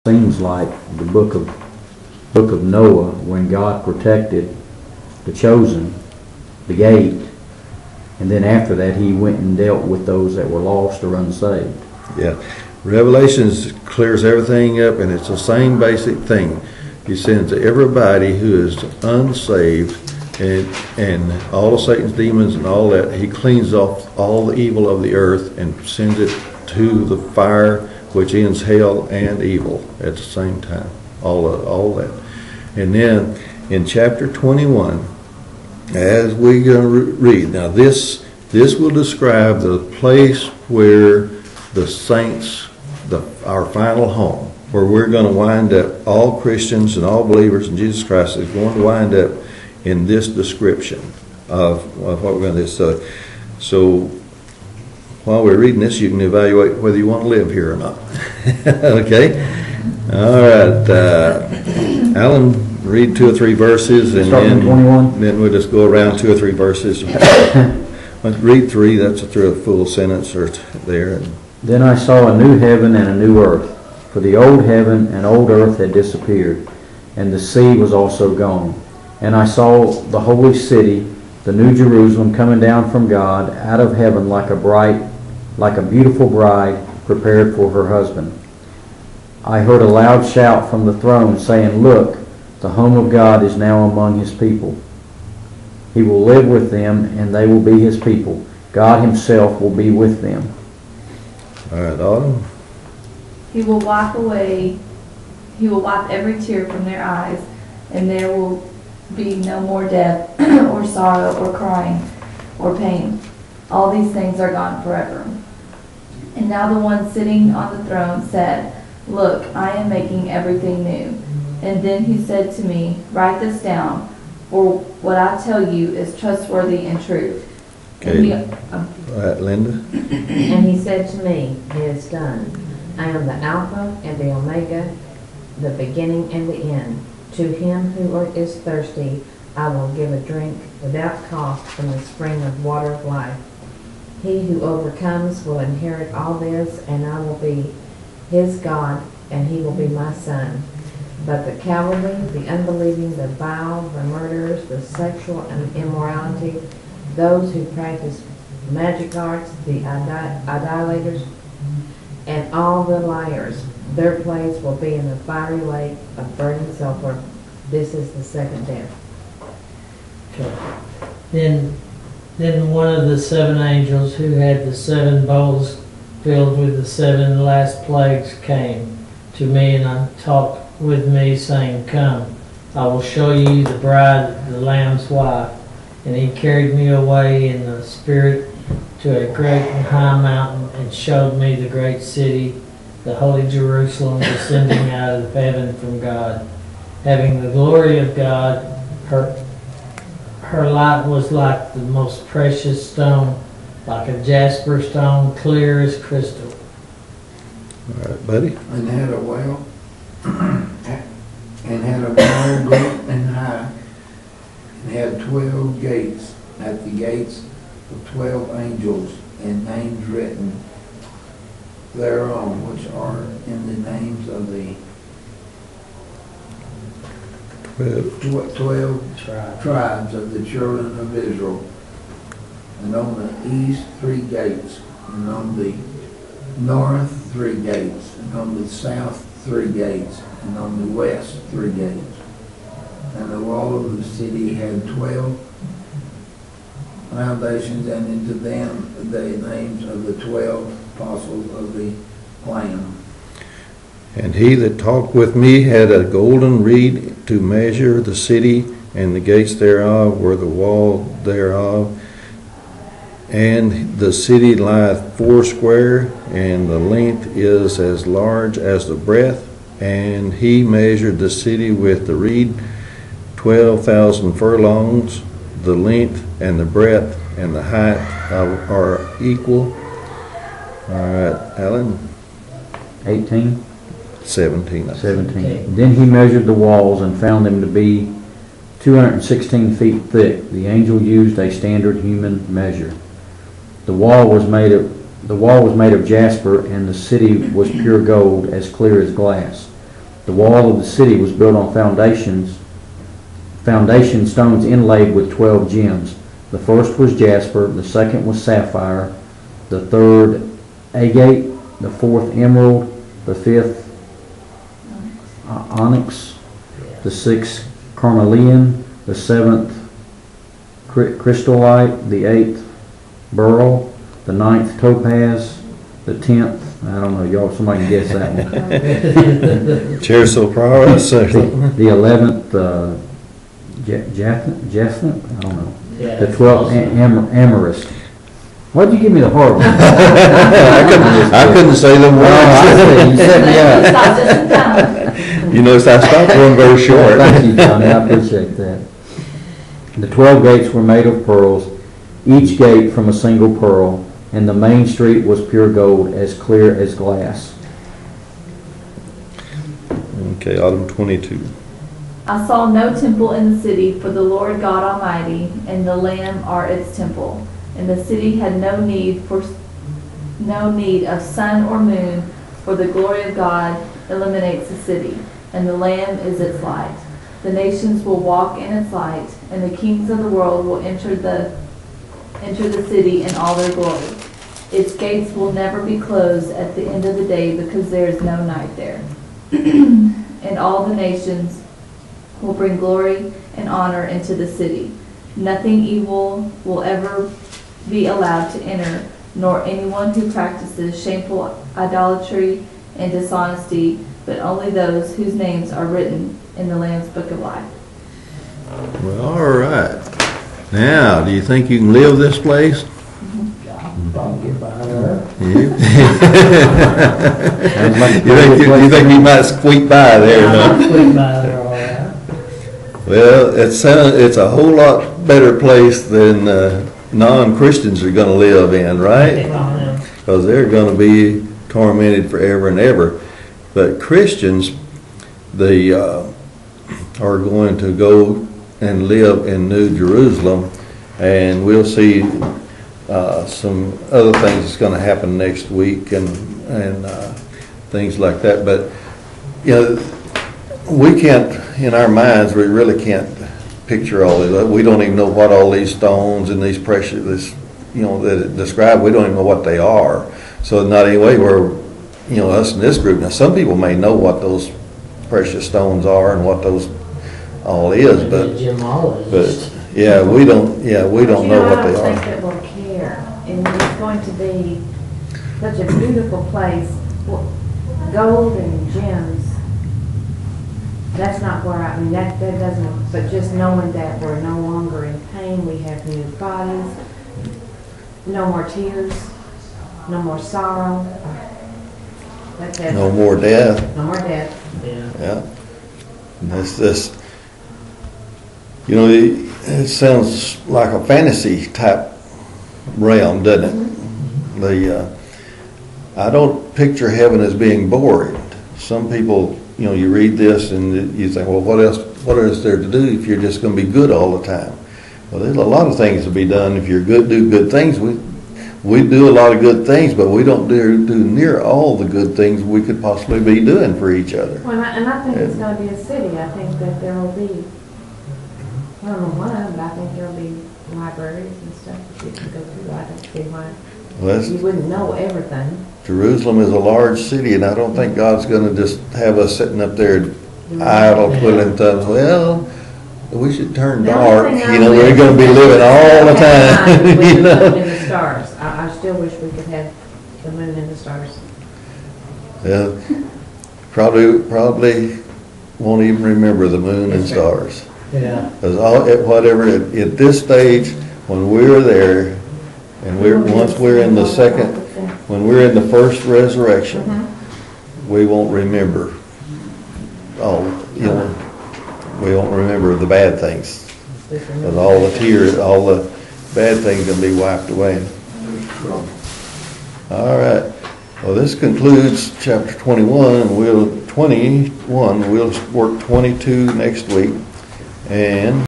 Seems like the book of Noah, when God protected the chosen, the gate, and then after that he went and dealt with those that were lost or unsaved. Yeah, Revelations clears everything up, and it's the same basic thing. He sends everybody who is unsaved and all of Satan's demons and all that. He cleans off all the evil of the earth and sends it to the fire, which ends hell and evil at the same time. All that. And then in chapter 21, as we're going to read, now this will describe the place where the saints, our final home, where we're going to wind up, all Christians and all believers in Jesus Christ is going to wind up in this description of what we're going to do. So while we're reading this, you can evaluate whether you want to live here or not. Okay? All right. Alan, read 2 or 3 verses, and then we'll just go around 2 or 3 verses. Read 3, that's through a full sentence or there. Then I saw a new heaven and a new earth, for the old heaven and old earth had disappeared, and the sea was also gone. And I saw the holy city, the new Jerusalem, coming down from God out of heaven like a beautiful bride prepared for her husband. I heard a loud shout from the throne saying, "Look, the home of God is now among his people. He will live with them, and they will be his people. God himself will be with them." All right, Autumn. He will wipe every tear from their eyes, and there will be no more death, or sorrow, or crying, or pain. All these things are gone forever. And now the one sitting on the throne said, "Look, I am making everything new." And then he said to me, "Write this down, for what I tell you is trustworthy and true." Okay. All right, Linda. And he said to me, "It is done. I am the Alpha and the Omega, the beginning and the end. To him who is thirsty, I will give a drink without cost from the spring of water of life. He who overcomes will inherit all this, and I will be his God, and he will be my son. But the cowardly, the unbelieving, the vile, the murderers, the sexual immorality, those who practice magic arts, the idolaters, and all the liars, their place will be in the fiery lake of burning sulfur. This is the second death." Then one of the 7 angels who had the 7 bowls filled with the 7 last plagues came to me and talked with me, saying, "Come, I will show you the bride, the Lamb's wife." And he carried me away in the Spirit to a great and high mountain, and showed me the great city, the holy Jerusalem, descending out of heaven from God, having the glory of God. Her light was like the most precious stone, like a jasper stone, clear as crystal. All right, buddy. And had a well, and had a wall great and high, and had 12 gates. At the gates of 12 angels, and names written thereon, which are in the names of the 12 tribes of the children of Israel. And on the east 3 gates, and on the north 3 gates, and on the south 3 gates, and on the west 3 gates. And the wall of the city had 12 foundations, and into them the names of the 12 apostles of the Lamb. And he that talked with me had a golden reed to measure the city, and the gates thereof were the wall thereof. And the city lieth 4square, and the length is as large as the breadth. And he measured the city with the reed, 12,000 furlongs. The length and the breadth and the height are equal. All right, Alan. 18. 17. 17. Then he measured the walls and found them to be 216 feet thick. The angel used a standard human measure. The wall was made of jasper, and the city was pure gold, as clear as glass. The wall of the city was built on foundation stones inlaid with 12 gems. The first was jasper, the second was sapphire, the third agate, the fourth emerald, the fifth onyx, the sixth carnelian, the seventh crystallite, the eighth beryl, the ninth topaz, the 10th, I don't know, y'all, somebody can guess that one. Chrysoprasus. The 11th, jacinth, I don't know. Yeah, The 12th, amethyst. Why'd you give me the hard one? I couldn't say them Oh, I words. see, you set me up. Stop just in time. You notice I stopped one very short. Thank you, Johnny, I appreciate that. The 12 gates were made of pearls, each gate from a single pearl, and the main street was pure gold, as clear as glass. Okay, item 22. I saw no temple in the city, for the Lord God Almighty and the Lamb are its temple. And the city had no need of sun or moon, for the glory of God illuminates the city, and the Lamb is its light. The nations will walk in its light, and the kings of the world will enter the city in all their glory. Its gates will never be closed at the end of the day, because there is no night there. And all the nations will bring glory and honor into the city. Nothing evil will ever be allowed to enter, nor anyone who practices shameful idolatry and dishonesty, but only those whose names are written in the Lamb's Book of Life. Well, all right. Now, do you think you can live this place? I'll get by there. You think you might squeak by there, huh? Quick by there, all right. Well, it's a whole lot better place than non-Christians are going to live in, right? Because they're going to be tormented forever and ever. But Christians, they are going to go and live in New Jerusalem, and we'll see some other things that's going to happen next week and things like that. But you know, we can't, in our minds, we really can't picture all this. We don't even know what all these stones and these precious, that it described. We don't even know what they are. So not anyway, we're, us in this group. Now, some people may know what those precious stones are and what those all is, but yeah, we don't know what they I are. don't think that we'll care, and it's going to be such a beautiful place. Well, gold and gems. That's not where that doesn't. But just knowing that we're no longer in pain, we have new bodies, no more tears, no more sorrow. No more death. No more death. Yeah. And this. It sounds like a fantasy type realm, doesn't it? I don't picture heaven as being boring. Some people, you read this and you think, well, what is there to do if you're just going to be good all the time? Well, there's a lot of things to be done. If you're good, do good things. We do a lot of good things, but we don't do near all the good things we could possibly be doing for each other. Well, and I think it's going to be a city. I think that there will be, I don't know why, but I think there will be libraries and stuff that you can go to. I don't see why you wouldn't know everything. Jerusalem is a large city, and I don't think God's going to just have us sitting up there idle, twiddling thumbs. Well, we should turn dark. We're going to be living all the time. The moon and the stars. I still wish we could have the moon and the stars. Yeah, probably won't even remember the moon and stars. Yeah. Because at this stage, when we're there, and once we're in the second, when we're in the first resurrection, we won't remember we won't remember the bad things. Because all the tears, all the bad things can be wiped away. All right. Well, this concludes chapter 21, and we'll work 22 next week. And